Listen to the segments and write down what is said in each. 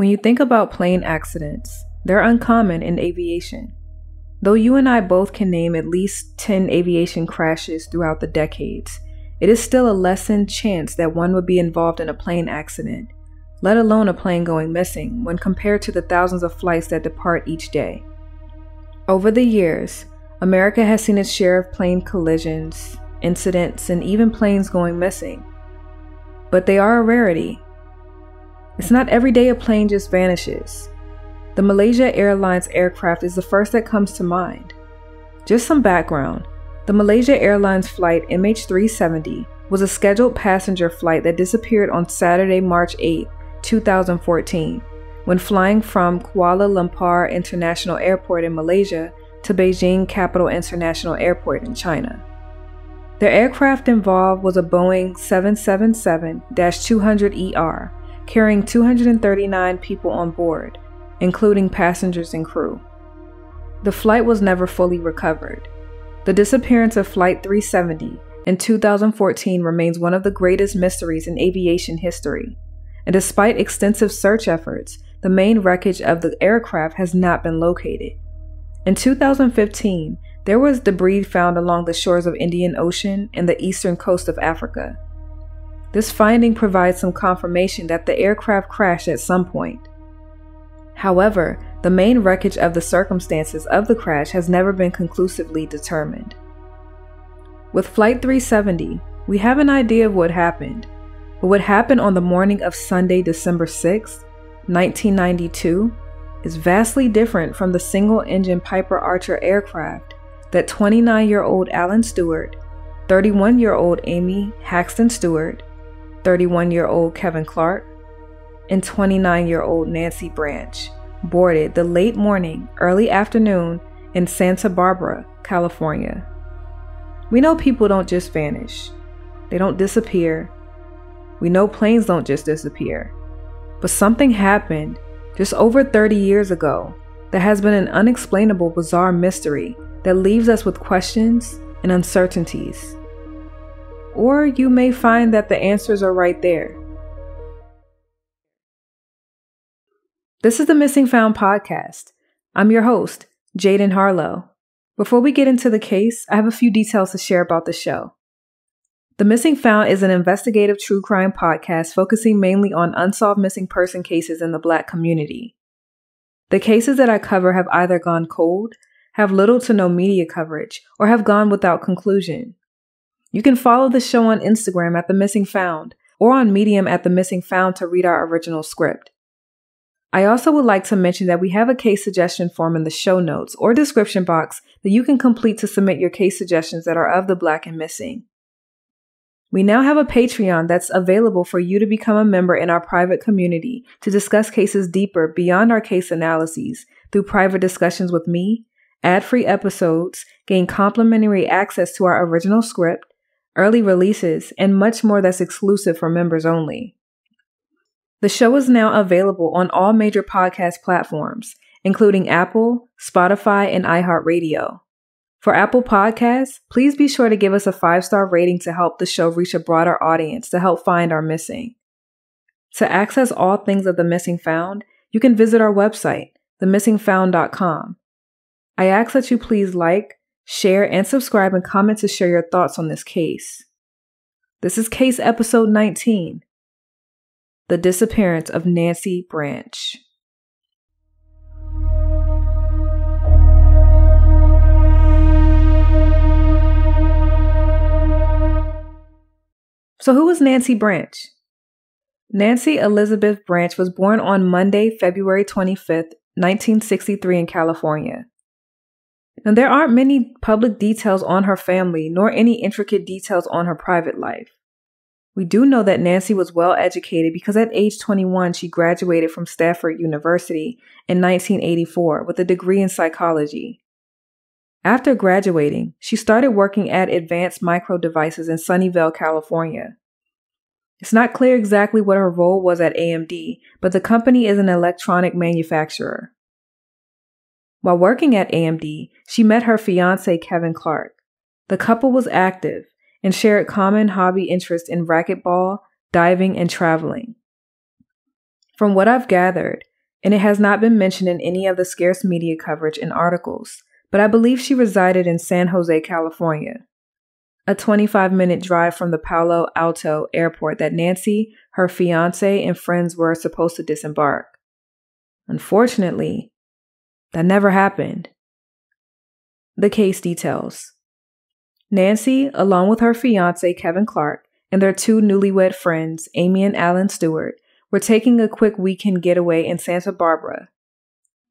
When you think about plane accidents, they're uncommon in aviation. Though you and I both can name at least 10 aviation crashes throughout the decades, it is still a lessened chance that one would be involved in a plane accident, let alone a plane going missing, when compared to the thousands of flights that depart each day. Over the years, America has seen its share of plane collisions, incidents, and even planes going missing. But they are a rarity. It's not every day a plane just vanishes. The Malaysia Airlines aircraft is the first that comes to mind. Just some background. The Malaysia Airlines flight MH370 was a scheduled passenger flight that disappeared on Saturday, March 8, 2014, when flying from Kuala Lumpur International Airport in Malaysia to Beijing Capital International Airport in China. The aircraft involved was a Boeing 777-200ER, carrying 239 people on board, including passengers and crew. The flight was never fully recovered. The disappearance of Flight 370 in 2014 remains one of the greatest mysteries in aviation history, and despite extensive search efforts, the main wreckage of the aircraft has not been located. In 2015, there was debris found along the shores of Indian Ocean and the eastern coast of Africa. This finding provides some confirmation that the aircraft crashed at some point. However, the main wreckage of the circumstances of the crash has never been conclusively determined. With Flight 370, we have an idea of what happened, but what happened on the morning of Sunday, December 6, 1992, is vastly different from the single-engine Piper Archer aircraft that 29-year-old Alan Stewart, 31-year-old Amy Haxton-Stewart, 31-year-old Kevin Clarke, and 29-year-old Nancy Branch boarded the late morning, early afternoon in Santa Barbara, California. We know people don't just vanish. They don't disappear. We know planes don't just disappear. But something happened just over 30 years ago that has been an unexplainable, bizarre mystery that leaves us with questions and uncertainties. Or you may find that the answers are right there. This is the Missing Found podcast. I'm your host, Jaden Harlow. Before we get into the case, I have a few details to share about the show. The Missing Found is an investigative true crime podcast focusing mainly on unsolved missing person cases in the Black community. The cases that I cover have either gone cold, have little to no media coverage, or have gone without conclusion. You can follow the show on Instagram at The Missing Found or on Medium at The Missing Found to read our original script. I also would like to mention that we have a case suggestion form in the show notes or description box that you can complete to submit your case suggestions that are of the Black and missing. We now have a Patreon that's available for you to become a member in our private community to discuss cases deeper beyond our case analyses through private discussions with me, ad-free episodes, gain complimentary access to our original script, early releases, and much more that's exclusive for members only. The show is now available on all major podcast platforms, including Apple, Spotify, and iHeartRadio. For Apple Podcasts, please be sure to give us a 5-star rating to help the show reach a broader audience to help find our missing. To access all things of The Missing Found, you can visit our website, themissingfound.com. I ask that you please like, share, and subscribe and comment to share your thoughts on this case. This is case episode 19. The disappearance of Nancy Branch. So who was Nancy Branch? Nancy Elizabeth Branch was born on Monday, February 25th, 1963 in California. Now, there aren't many public details on her family, nor any intricate details on her private life. We do know that Nancy was well educated because at age 21, she graduated from Stafford University in 1984 with a degree in psychology. After graduating, she started working at Advanced Micro Devices in Sunnyvale, California. It's not clear exactly what her role was at AMD, but the company is an electronic manufacturer. While working at AMD, she met her fiancé, Kevin Clarke. The couple was active and shared common hobby interests in racquetball, diving, and traveling. From what I've gathered, and it has not been mentioned in any of the scarce media coverage and articles, but I believe she resided in San Jose, California, a 25-minute drive from the Palo Alto airport that Nancy, her fiancé, and friends were supposed to disembark. Unfortunately, that never happened. The case details. Nancy, along with her fiancé, Kevin Clarke, and their two newlywed friends, Amy and Alan Stewart, were taking a quick weekend getaway in Santa Barbara.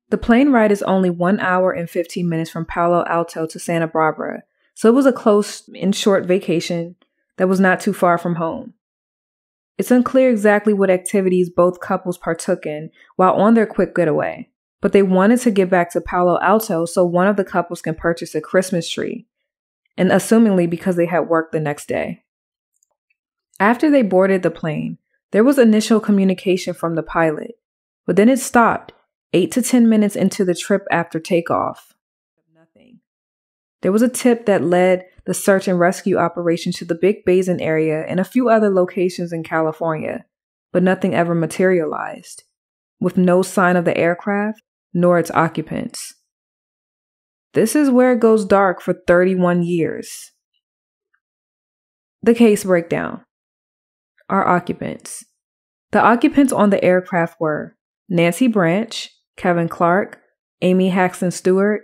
The plane ride is only 1 hour and 15 minutes from Palo Alto to Santa Barbara, so it was a close and short vacation that was not too far from home. It's unclear exactly what activities both couples partook in while on their quick getaway, but they wanted to get back to Palo Alto so one of the couples can purchase a Christmas tree, and assumingly because they had work the next day. After they boarded the plane, there was initial communication from the pilot, but then it stopped 8 to 10 minutes into the trip after takeoff. Nothing. There was a tip that led the search and rescue operation to the Big Basin area and a few other locations in California, but nothing ever materialized, with no sign of the aircraft nor its occupants. This is where it goes dark for 31 years. The case breakdown. Our occupants. The occupants on the aircraft were Nancy Branch, Kevin Clarke, Amy Haxton-Stewart,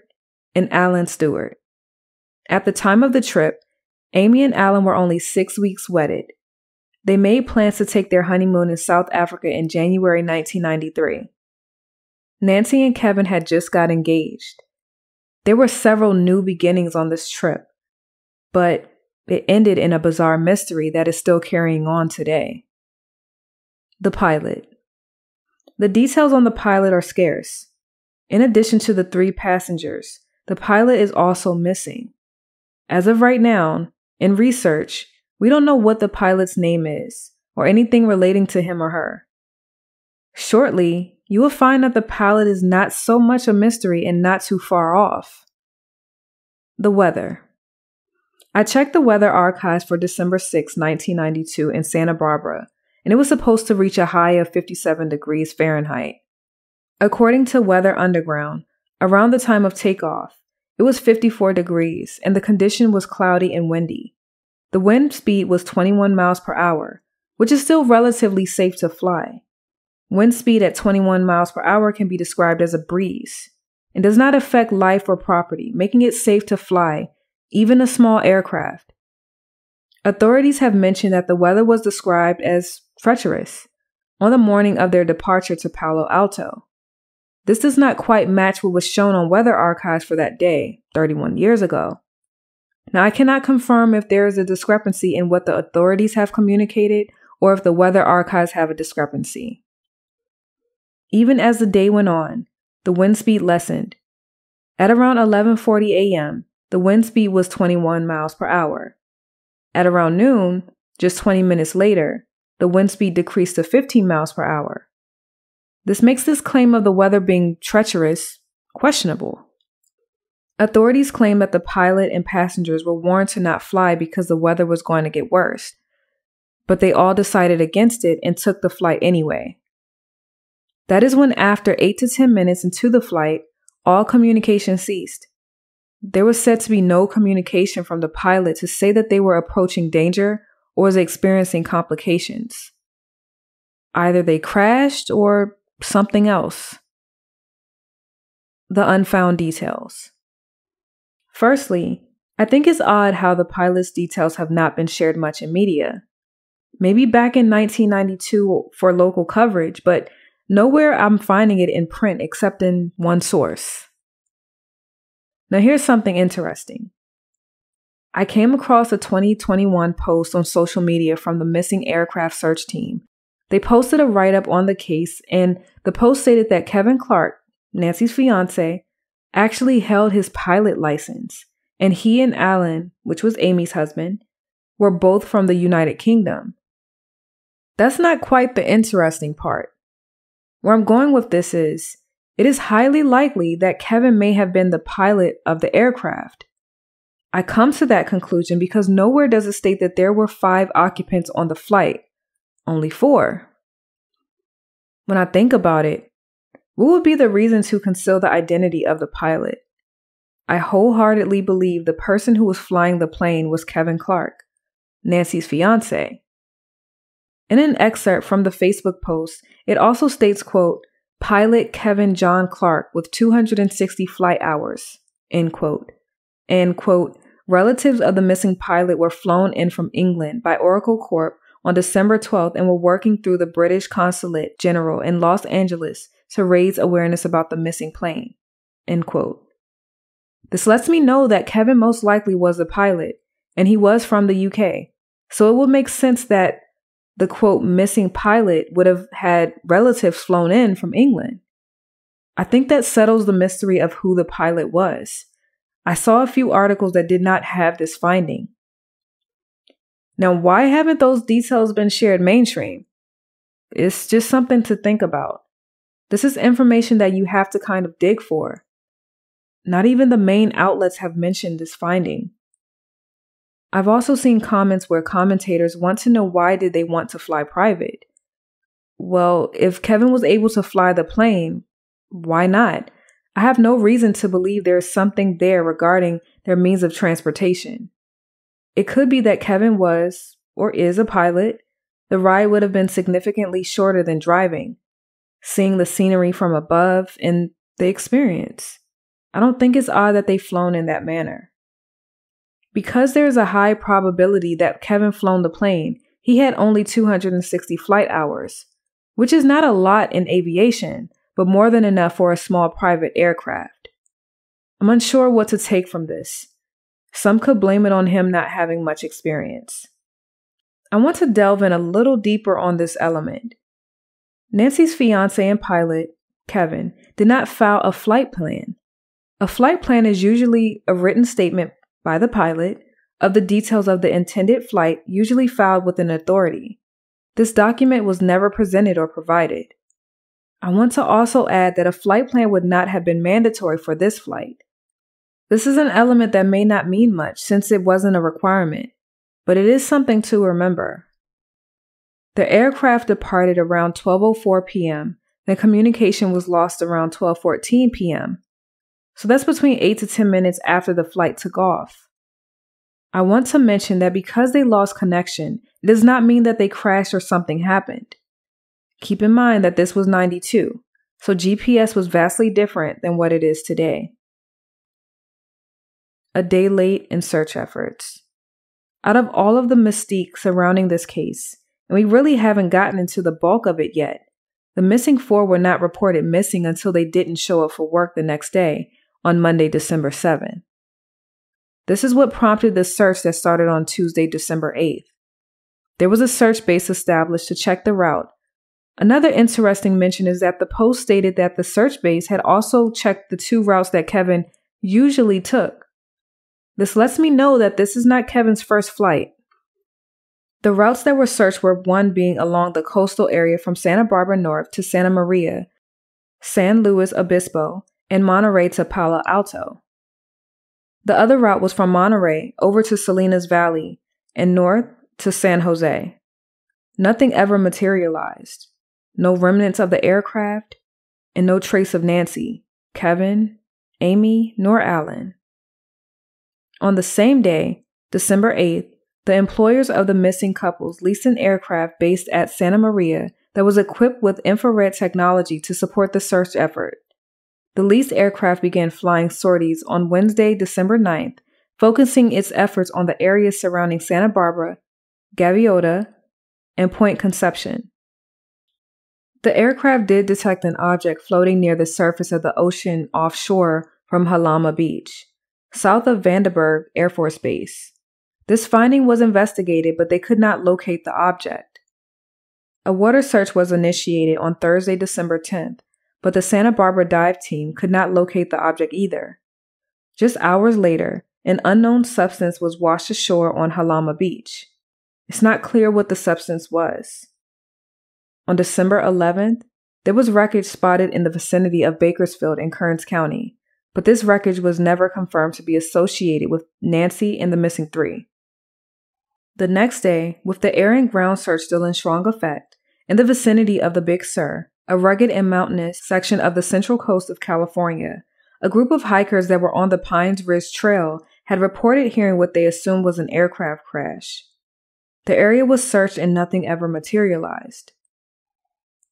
and Alan Stewart. At the time of the trip, Amy and Alan were only 6 weeks wedded. They made plans to take their honeymoon in South Africa in January 1993. Nancy and Kevin had just got engaged. There were several new beginnings on this trip, but it ended in a bizarre mystery that is still carrying on today. The pilot. The details on the pilot are scarce. In addition to the 3 passengers, the pilot is also missing. As of right now, in research, we don't know what the pilot's name is or anything relating to him or her. Shortly, you will find that the pilot is not so much a mystery and not too far off. The weather. I checked the weather archives for December 6, 1992 in Santa Barbara, and it was supposed to reach a high of 57 degrees Fahrenheit. According to Weather Underground, around the time of takeoff, it was 54 degrees and the condition was cloudy and windy. The wind speed was 21 miles per hour, which is still relatively safe to fly. Wind speed at 21 miles per hour can be described as a breeze and does not affect life or property, making it safe to fly, even a small aircraft. Authorities have mentioned that the weather was described as treacherous on the morning of their departure to Palo Alto. This does not quite match what was shown on weather archives for that day, 31 years ago. Now, I cannot confirm if there is a discrepancy in what the authorities have communicated or if the weather archives have a discrepancy. Even as the day went on, the wind speed lessened. At around 11:40 a.m., the wind speed was 21 miles per hour. At around noon, just 20 minutes later, the wind speed decreased to 15 miles per hour. This makes this claim of the weather being treacherous questionable. Authorities claim that the pilot and passengers were warned to not fly because the weather was going to get worse, but they all decided against it and took the flight anyway. That is when, after 8 to 10 minutes into the flight, all communication ceased. There was said to be no communication from the pilot to say that they were approaching danger or was experiencing complications. Either they crashed or something else. The unfound details. Firstly, I think it's odd how the pilot's details have not been shared much in media. Maybe back in 1992 for local coverage, but nowhere I'm finding it in print except in one source. Now here's something interesting. I came across a 2021 post on social media from the missing aircraft search team. They posted a write-up on the case, and the post stated that Kevin Clarke, Nancy's fiancé, actually held his pilot license, and he and Alan, which was Amy's husband, were both from the United Kingdom. That's not quite the interesting part. Where I'm going with this is, it is highly likely that Kevin may have been the pilot of the aircraft. I come to that conclusion because nowhere does it state that there were 5 occupants on the flight, only 4. When I think about it, What would be the reason to conceal the identity of the pilot? I wholeheartedly believe the person who was flying the plane was Kevin Clarke, Nancy's fiancé. In an excerpt from the Facebook post, it also states, quote, "Pilot Kevin John Clarke with 260 flight hours," end quote. And, quote, "Relatives of the missing pilot were flown in from England by Oracle Corp on December 12th and were working through the British Consulate General in Los Angeles to raise awareness about the missing plane," end quote. This lets me know that Kevin most likely was the pilot, and he was from the UK, so it would make sense that the, quote, "missing pilot" would have had relatives flown in from England. I think that settles the mystery of who the pilot was. I saw a few articles that did not have this finding. Now, why haven't those details been shared mainstream? It's just something to think about. This is information that you have to kind of dig for. Not even the main outlets have mentioned this finding. I've also seen comments where commentators want to know why did they want to fly private. Well, if Kevin was able to fly the plane, why not? I have no reason to believe there is something there regarding their means of transportation. It could be that Kevin was, or is, a pilot. The ride would have been significantly shorter than driving, seeing the scenery from above and the experience. I don't think it's odd that they've flown in that manner. Because there is a high probability that Kevin flown the plane, he had only 260 flight hours, which is not a lot in aviation, but more than enough for a small private aircraft. I'm unsure what to take from this. Some could blame it on him not having much experience. I want to delve in a little deeper on this element. Nancy's fiancé and pilot, Kevin, did not file a flight plan. A flight plan is usually a written statement by the pilot of the details of the intended flight, usually filed with an authority. This document was never presented or provided. I want to also add that a flight plan would not have been mandatory for this flight. This is an element that may not mean much since it wasn't a requirement, but it is something to remember. The aircraft departed around 12:04 p.m. and communication was lost around 12:14 p.m. So that's between 8 to 10 minutes after the flight took off. I want to mention that because they lost connection, it does not mean that they crashed or something happened. Keep in mind that this was '92, so GPS was vastly different than what it is today. A day late in search efforts. Out of all of the mystique surrounding this case, and we really haven't gotten into the bulk of it yet, the missing four were not reported missing until they didn't show up for work the next day, on Monday, December 7th. This is what prompted the search that started on Tuesday, December 8th. There was a search base established to check the route. Another interesting mention is that the post stated that the search base had also checked the two routes that Kevin usually took. This lets me know that this is not Kevin's first flight. The routes that were searched were one being along the coastal area from Santa Barbara North to Santa Maria, San Luis Obispo, and Monterey to Palo Alto. The other route was from Monterey over to Salinas Valley and north to San Jose. Nothing ever materialized. No remnants of the aircraft, and no trace of Nancy, Kevin, Amy, nor Alan. On the same day, December 8th, the employers of the missing couples leased an aircraft based at Santa Maria that was equipped with infrared technology to support the search effort. The leased aircraft began flying sorties on Wednesday, December 9th, focusing its efforts on the areas surrounding Santa Barbara, Gaviota, and Point Conception. The aircraft did detect an object floating near the surface of the ocean offshore from Halama Beach, south of Vandenberg Air Force Base. This finding was investigated, but they could not locate the object. A water search was initiated on Thursday, December 10th, but the Santa Barbara dive team could not locate the object either. Just hours later, an unknown substance was washed ashore on Halama Beach. It's not clear what the substance was. On December 11th, there was wreckage spotted in the vicinity of Bakersfield in Kearns County, but this wreckage was never confirmed to be associated with Nancy and the missing three. The next day, with the air and ground search still in strong effect, in the vicinity of the Big Sur, a rugged and mountainous section of the central coast of California. A group of hikers that were on the Pines Ridge Trail had reported hearing what they assumed was an aircraft crash. The area was searched and nothing ever materialized.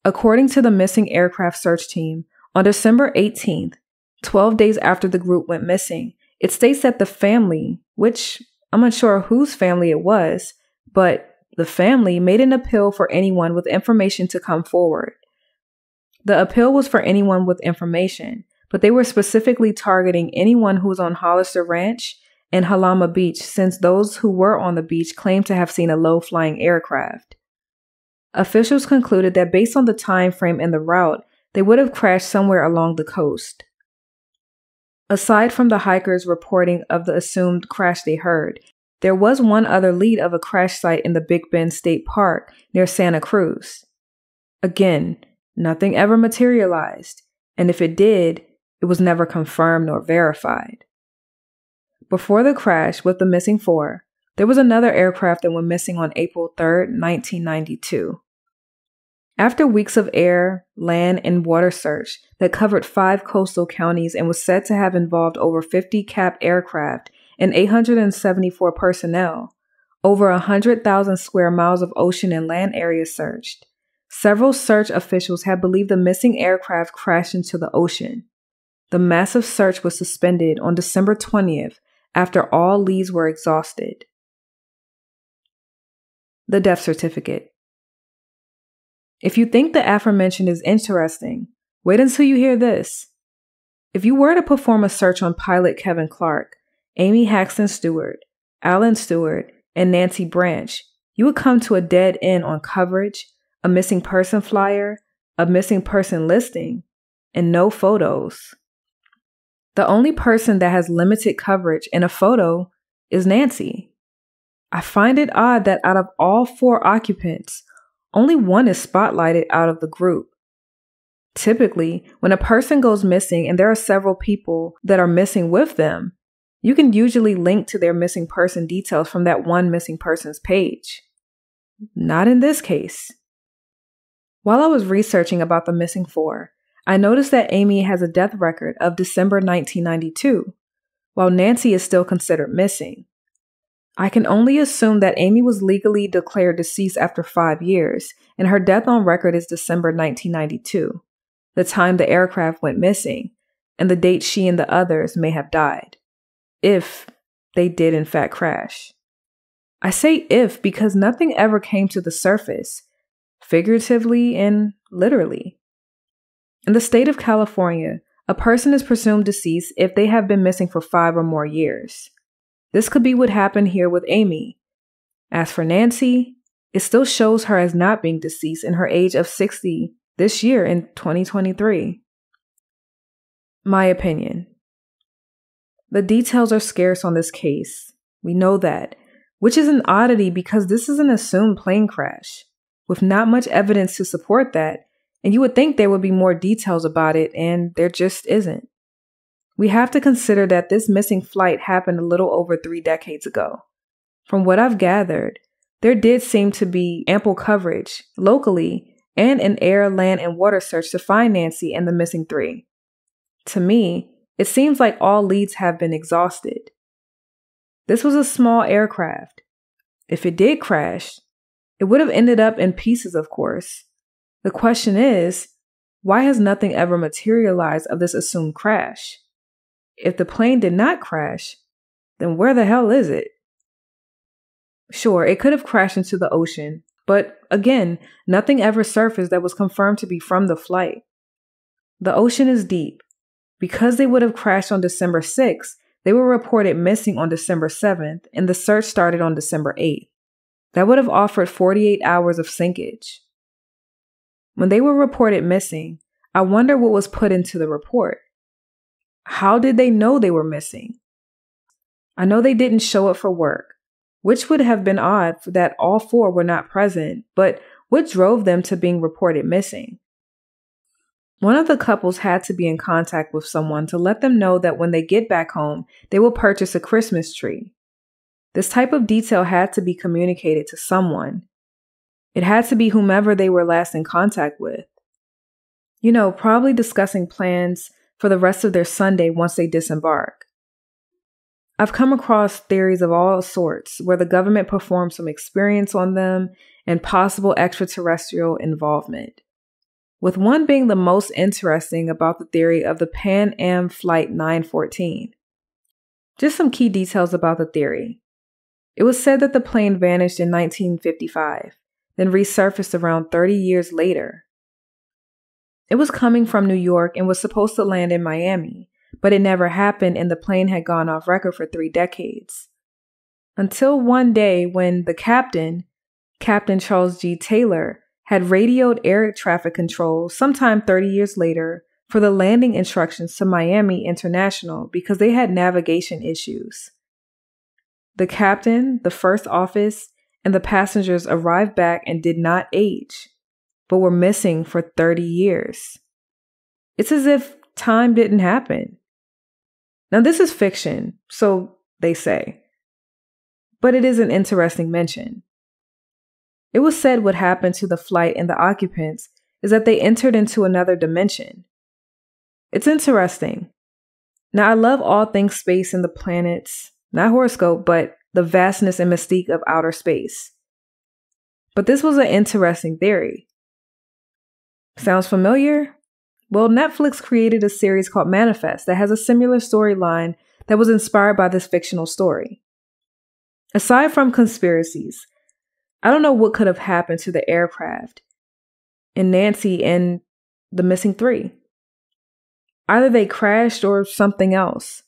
According to the missing aircraft search team, on December 18th, 12 days after the group went missing, it states that the family, which I'm unsure whose family it was, but the family made an appeal for anyone with information to come forward. The appeal was for anyone with information, but they were specifically targeting anyone who was on Hollister Ranch and Halama Beach, since those who were on the beach claimed to have seen a low-flying aircraft. Officials concluded that based on the time frame and the route, they would have crashed somewhere along the coast. Aside from the hikers reporting of the assumed crash they heard, there was one other lead of a crash site in the Big Bend State Park near Santa Cruz. Again, nothing ever materialized, and if it did, it was never confirmed nor verified. Before the crash with the missing four, there was another aircraft that went missing on April 3, 1992. After weeks of air, land, and water search that covered 5 coastal counties and was said to have involved over 50 capped aircraft and 874 personnel, over 100,000 square miles of ocean and land area searched, several search officials had believed the missing aircraft crashed into the ocean. The massive search was suspended on December 20th after all leads were exhausted. The death certificate. If you think the aforementioned is interesting, wait until you hear this. If you were to perform a search on pilot Kevin Clarke, Amy Haxton-Stewart, Alan Stewart, and Nancy Branch, you would come to a dead end on coverage, a missing person flyer, a missing person listing, and no photos. The only person that has limited coverage in a photo is Nancy. I find it odd that out of all 4 occupants, only one is spotlighted out of the group. Typically, when a person goes missing and there are several people that are missing with them, you can usually link to their missing person details from that one missing person's page. Not in this case. While I was researching about the missing 4, I noticed that Amy has a death record of December 1992, while Nancy is still considered missing. I can only assume that Amy was legally declared deceased after 5 years, and her death on record is December 1992, the time the aircraft went missing, and the date she and the others may have died, if they did in fact crash. I say if because nothing ever came to the surface, figuratively and literally. In the state of California, a person is presumed deceased if they have been missing for 5 or more years. This could be what happened here with Amy. As for Nancy, it still shows her as not being deceased in her age of 60 this year in 2023. My opinion. The details are scarce on this case. We know that, which is an oddity because this is an assumed plane crash, with not much evidence to support that, and you would think there would be more details about it, and there just isn't. We have to consider that this missing flight happened a little over 3 decades ago. From what I've gathered, there did seem to be ample coverage, locally, and an air, land, and water search to find Nancy and the missing 3. To me, it seems like all leads have been exhausted. This was a small aircraft. If it did crash, it would have ended up in pieces, of course. The question is, why has nothing ever materialized of this assumed crash? If the plane did not crash, then where the hell is it? Sure, it could have crashed into the ocean, but again, nothing ever surfaced that was confirmed to be from the flight. The ocean is deep. Because they would have crashed on December 6th, they were reported missing on December 7th, and the search started on December 8th. That would have offered 48 hours of sinkage. When they were reported missing, I wonder what was put into the report. How did they know they were missing? I know they didn't show up for work, which would have been odd for that all 4 were not present, but what drove them to being reported missing? One of the couples had to be in contact with someone to let them know that when they get back home, they will purchase a Christmas tree. This type of detail had to be communicated to someone. It had to be whomever they were last in contact with. Probably discussing plans for the rest of their Sunday once they disembark. I've come across theories of all sorts where the government performed some experience on them and possible extraterrestrial involvement, with one being the most interesting about the theory of the Pan Am Flight 914. Just some key details about the theory. It was said that the plane vanished in 1955, then resurfaced around 30 years later. It was coming from New York and was supposed to land in Miami, but it never happened and the plane had gone off record for 3 decades. Until one day when the captain, Captain Charles G. Taylor, had radioed air traffic control sometime 30 years later for the landing instructions to Miami International because they had navigation issues. The captain, the first office, and the passengers arrived back and did not age, but were missing for 30 years. It's as if time didn't happen. Now, this is fiction, so they say, but it is an interesting mention. It was said what happened to the flight and the occupants is that they entered into another dimension. It's interesting. Now, I love all things space and the planets, not horoscope, but the vastness and mystique of outer space. But this was an interesting theory. Sounds familiar? Well, Netflix created a series called Manifest that has a similar storyline that was inspired by this fictional story. Aside from conspiracies, I don't know what could have happened to the aircraft and Nancy and the missing 3. Either they crashed or something else.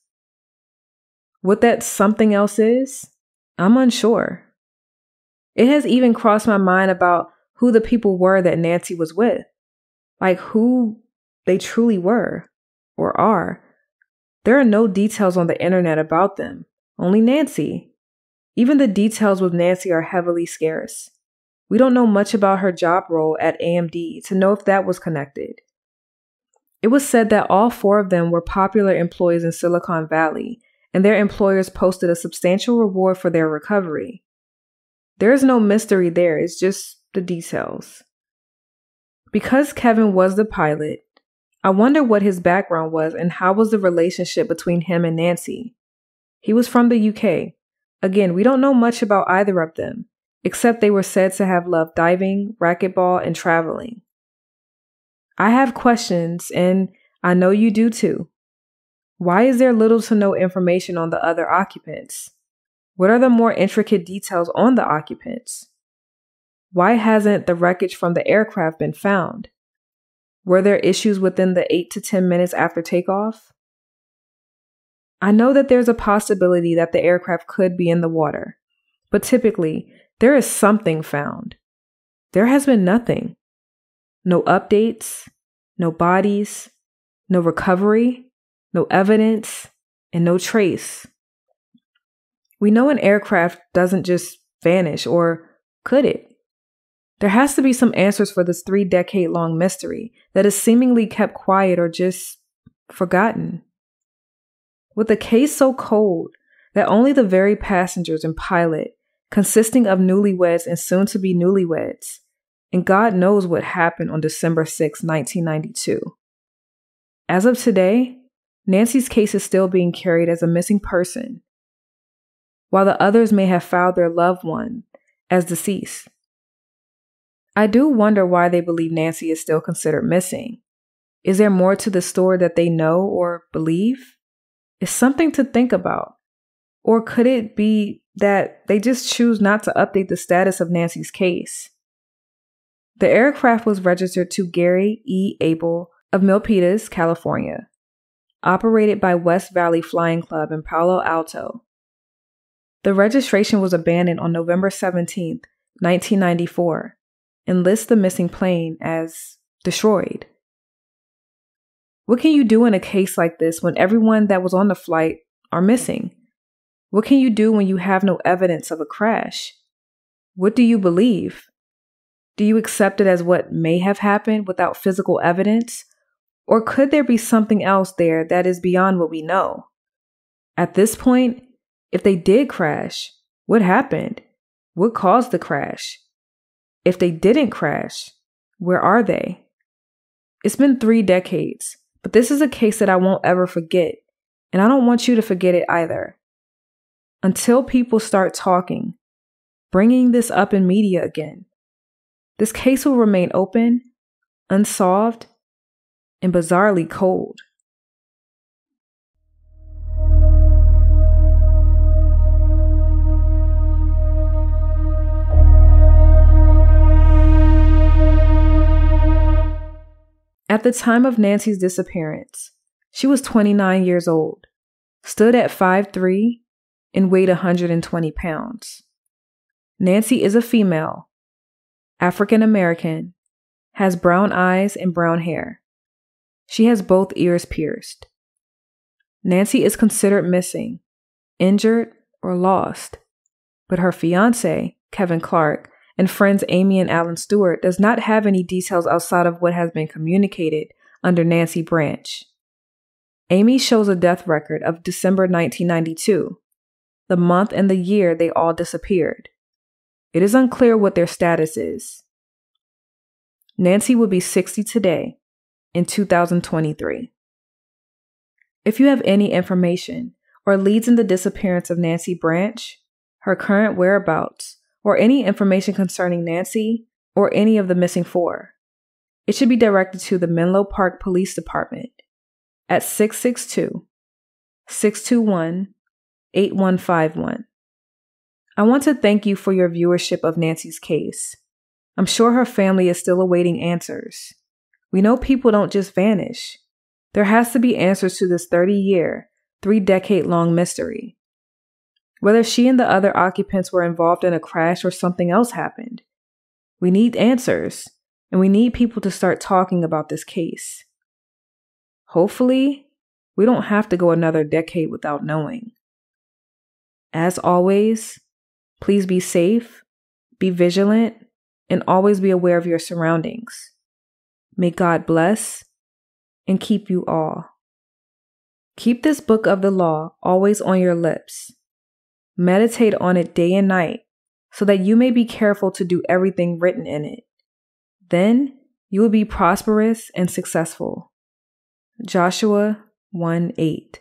What that something else is, I'm unsure. It has even crossed my mind about who the people were that Nancy was with, like who they truly were or are. There are no details on the internet about them, only Nancy. Even the details with Nancy are heavily scarce. We don't know much about her job role at AMD to know if that was connected. It was said that all 4 of them were popular employees in Silicon Valley, and their employers posted a substantial reward for their recovery. There is no mystery there, it's just the details. Because Kevin was the pilot, I wonder what his background was and how was the relationship between him and Nancy. He was from the UK. Again, we don't know much about either of them, except they were said to have loved diving, racquetball, and traveling. I have questions, and I know you do too. Why is there little to no information on the other occupants? What are the more intricate details on the occupants? Why hasn't the wreckage from the aircraft been found? Were there issues within the 8 to 10 minutes after takeoff? I know that there's a possibility that the aircraft could be in the water, but typically there is something found. There has been nothing. No updates, no bodies, no recovery, no evidence, and no trace. We know an aircraft doesn't just vanish, or could it? There has to be some answers for this 3-decade-long mystery that is seemingly kept quiet or just forgotten. With the case so cold that only the very passengers and pilot, consisting of newlyweds and soon-to-be newlyweds, and God knows what happened on December 6, 1992. As of today, Nancy's case is still being carried as a missing person, while the others may have filed their loved one as deceased. I do wonder why they believe Nancy is still considered missing. Is there more to the story that they know or believe? It's something to think about. Or could it be that they just choose not to update the status of Nancy's case? The aircraft was registered to Gary E. Abel of Milpitas, California, operated by West Valley Flying Club in Palo Alto. The registration was abandoned on November 17, 1994, and lists the missing plane as destroyed. What can you do in a case like this when everyone that was on the flight are missing? What can you do when you have no evidence of a crash? What do you believe? Do you accept it as what may have happened without physical evidence? Or could there be something else there that is beyond what we know? At this point, if they did crash, what happened? What caused the crash? If they didn't crash, where are they? It's been 3 decades, but this is a case that I won't ever forget, and I don't want you to forget it either. Until people start talking, bringing this up in media again, this case will remain open, unsolved, and bizarrely cold. At the time of Nancy's disappearance, she was 29 years old, stood at 5'3", and weighed 120 pounds. Nancy is a female, African American, has brown eyes and brown hair. She has both ears pierced. Nancy is considered missing, injured, or lost, but her fiancé, Kevin Clarke, and friends Amy and Alan Stewart does not have any details outside of what has been communicated under Nancy Branch. Amy shows a death record of December 1992, the month and the year they all disappeared. It is unclear what their status is. Nancy would be 60 today, in 2023. If you have any information or leads in the disappearance of Nancy Branch, her current whereabouts, or any information concerning Nancy or any of the missing 4, it should be directed to the Menlo Park Police Department at 662-621-8151. I want to thank you for your viewership of Nancy's case. I'm sure her family is still awaiting answers. We know people don't just vanish. There has to be answers to this 30-year, 3-decade-long mystery. Whether she and the other occupants were involved in a crash or something else happened. We need answers, and we need people to start talking about this case. Hopefully, we don't have to go another decade without knowing. As always, please be safe, be vigilant, and always be aware of your surroundings. May God bless and keep you all. Keep this book of the law always on your lips. Meditate on it day and night so that you may be careful to do everything written in it. Then you will be prosperous and successful. Joshua 1:8.